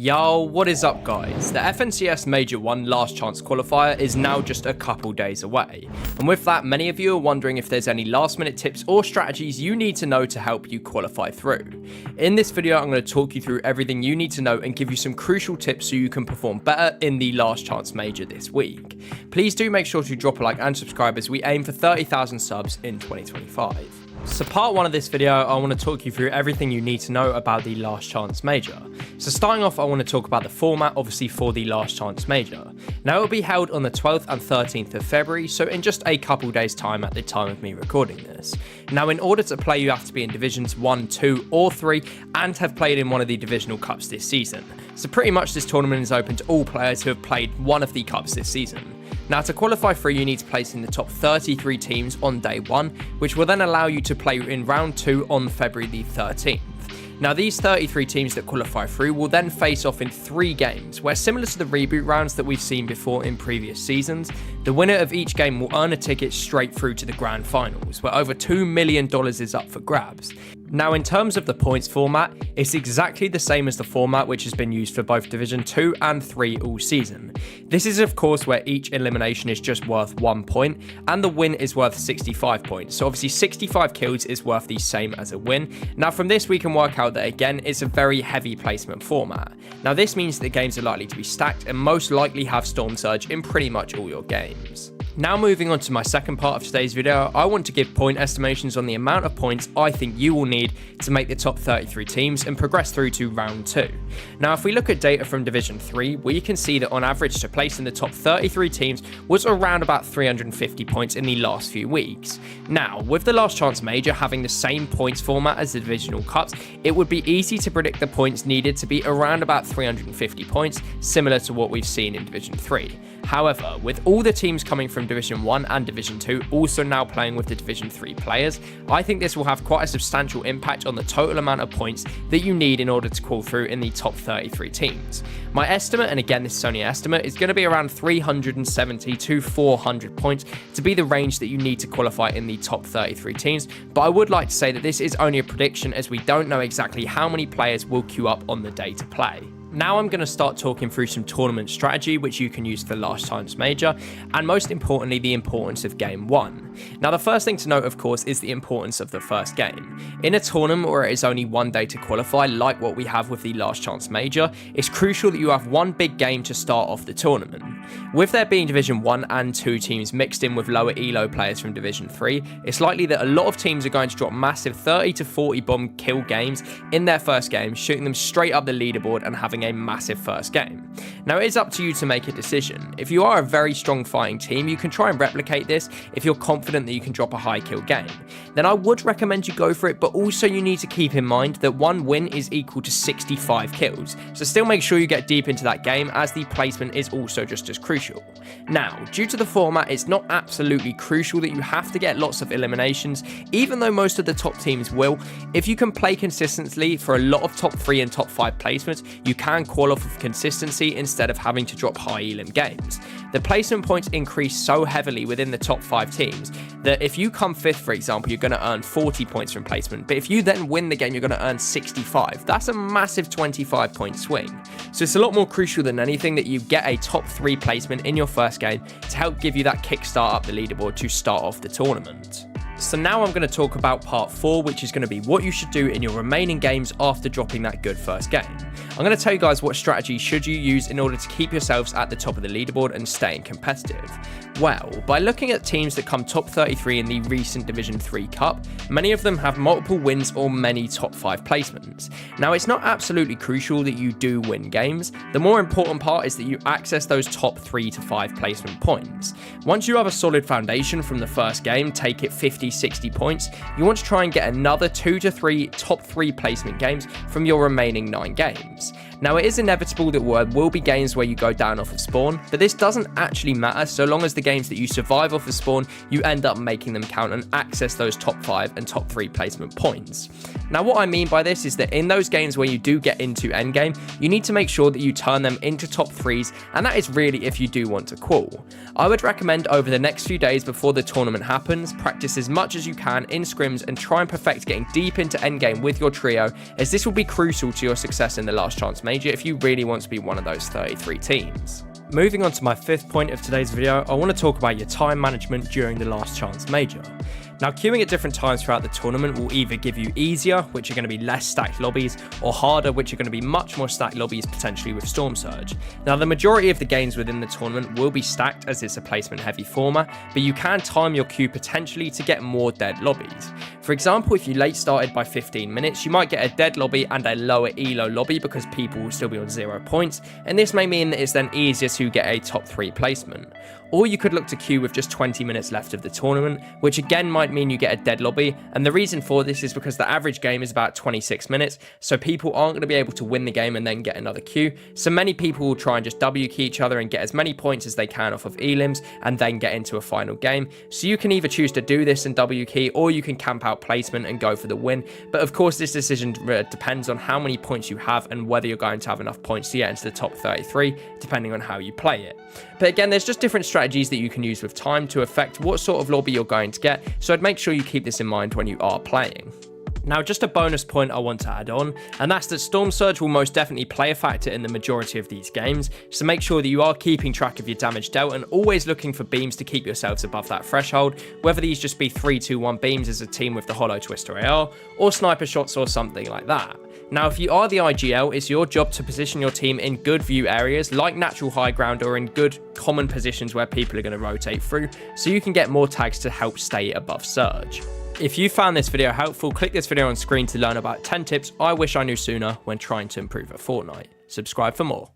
Yo, what is up guys? The FNCS Major 1 Last Chance Qualifier is now just a couple days away. And with that, many of you are wondering if there's any last minute tips or strategies you need to know to help you qualify through. In this video, I'm going to talk you through everything you need to know and give you some crucial tips so you can perform better in the Last Chance Major this week. Please do make sure to drop a like and subscribe as we aim for 30,000 subs in 2025. So part 1 of this video, I want to talk you through everything you need to know about the Last Chance Major. So starting off, I want to talk about the format, obviously, for the Last Chance Major. Now it will be held on the 12th and 13th of February, so in just a couple days time at the time of me recording this. Now in order to play, you have to be in Divisions 1, 2 or 3 and have played in one of the divisional cups this season. So pretty much this tournament is open to all players who have played one of the cups this season. Now to qualify through, you need to place in the top 33 teams on day 1, which will then allow you to play in round 2 on February the 13th. Now these 33 teams that qualify through will then face off in 3 games, where similar to the reboot rounds that we've seen before in previous seasons, the winner of each game will earn a ticket straight through to the grand finals, where over $2 million is up for grabs. Now in terms of the points format, it's exactly the same as the format which has been used for both Division 2 and 3 all season. This is of course where each elimination is just worth 1 point and the win is worth 65 points, so obviously 65 kills is worth the same as a win. Now from this we can work out that again it's a very heavy placement format. Now this means that games are likely to be stacked and most likely have Storm Surge in pretty much all your games. Now moving on to my second part of today's video, I want to give point estimations on the amount of points I think you will need to make the top 33 teams and progress through to round 2. Now if we look at data from Division 3, we can see that on average to place in the top 33 teams was around about 350 points in the last few weeks. Now with the Last Chance Major having the same points format as the divisional cups, it would be easy to predict the points needed to be around about 350 points, similar to what we've seen in Division 3. However, with all the teams coming from Division 1 and Division 2 also now playing with the Division 3 players, I think this will have quite a substantial impact on the total amount of points that you need in order to call through in the top 33 teams. My estimate, and again this is only an estimate, is going to be around 370 to 400 points to be the range that you need to qualify in the top 33 teams, but I would like to say that this is only a prediction as we don't know exactly how many players will queue up on the day to play. Now I'm going to start talking through some tournament strategy which you can use for Last Chance Major, and most importantly the importance of game 1. Now the first thing to note of course is the importance of the first game. In a tournament where it is only 1 day to qualify like what we have with the Last Chance Major, it's crucial that you have one big game to start off the tournament. With there being Division 1 and 2 teams mixed in with lower elo players from Division 3, it's likely that a lot of teams are going to drop massive 30 to 40 bomb kill games in their first game, shooting them straight up the leaderboard and having a massive first game. Now it is up to you to make a decision. If you are a very strong fighting team, you can try and replicate this if you're confident that you can drop a high kill game. Then I would recommend you go for it, but also you need to keep in mind that 1 win is equal to 65 kills, so still make sure you get deep into that game as the placement is also just as crucial. Now, due to the format, it's not absolutely crucial that you have to get lots of eliminations, even though most of the top teams will. If you can play consistently for a lot of top 3 and top 5 placements, you can call off of consistency instead of having to drop high elim games. The placement points increase so heavily within the top 5 teams that if you come 5th, for example, you're going to earn 40 points from placement, but if you then win the game, you're going to earn 65. That's a massive 25 point swing. So it's a lot more crucial than anything that you get a top 3 placement in your first game to help give you that kickstart up the leaderboard to start off the tournament. So now I'm going to talk about part 4, which is going to be what you should do in your remaining games after dropping that good first game. I'm going to tell you guys what strategy should you use in order to keep yourselves at the top of the leaderboard and staying competitive. Well, by looking at teams that come top 33 in the recent Division 3 Cup, many of them have multiple wins or many top 5 placements. Now it's not absolutely crucial that you do win games, the more important part is that you access those top 3 to 5 placement points. Once you have a solid foundation from the first game, take it 50-60 points, you want to try and get another 2 to 3 top 3 placement games from your remaining 9 games. Now it is inevitable that there will be games where you go down off of spawn, but this doesn't actually matter so long as the games that you survive off of spawn, you end up making them count and access those top 5 and top 3 placement points. Now what I mean by this is that in those games where you do get into endgame, you need to make sure that you turn them into top 3s, and that is really if you do want to qual. I would recommend over the next few days before the tournament happens, practice as much as you can in scrims and try and perfect getting deep into endgame with your trio, as this will be crucial to your success in the Last chance major if you really want to be one of those 33 teams. Moving on to my 5th point of today's video, I want to talk about your time management during the last chance major. Now, queuing at different times throughout the tournament will either give you easier, which are going to be less stacked lobbies, or harder, which are going to be much more stacked lobbies, potentially with Storm Surge. Now, the majority of the games within the tournament will be stacked as it's a placement heavy format, but you can time your queue potentially to get more dead lobbies. For example, if you late started by 15 minutes, you might get a dead lobby and a lower elo lobby because people will still be on 0 points, and this may mean that it's then easier to get a top 3 placement. Or you could look to queue with just 20 minutes left of the tournament, which again might mean you get a dead lobby, and the reason for this is because the average game is about 26 minutes, so people aren't going to be able to win the game and then get another queue, so many people will try and just W key each other and get as many points as they can off of elims and then get into a final game. So you can either choose to do this and W key, or you can camp out placement and go for the win, but of course this decision depends on how many points you have and whether you're going to have enough points to get into the top 33, depending on how you play it. But again, there's just different strategies that you can use with time to affect what sort of lobby you're going to get, so I'd make sure you keep this in mind when you are playing. Now, just a bonus point I want to add on, and that's that Storm Surge will most definitely play a factor in the majority of these games, so make sure that you are keeping track of your damage dealt and always looking for beams to keep yourselves above that threshold, whether these just be 3-2-1 beams as a team with the Hollow Twister AR, or sniper shots or something like that. Now, if you are the IGL, it's your job to position your team in good view areas like natural high ground or in good common positions where people are going to rotate through, so you can get more tags to help stay above Surge. If you found this video helpful, click this video on screen to learn about 10 tips I wish I knew sooner when trying to improve at Fortnite. Subscribe for more.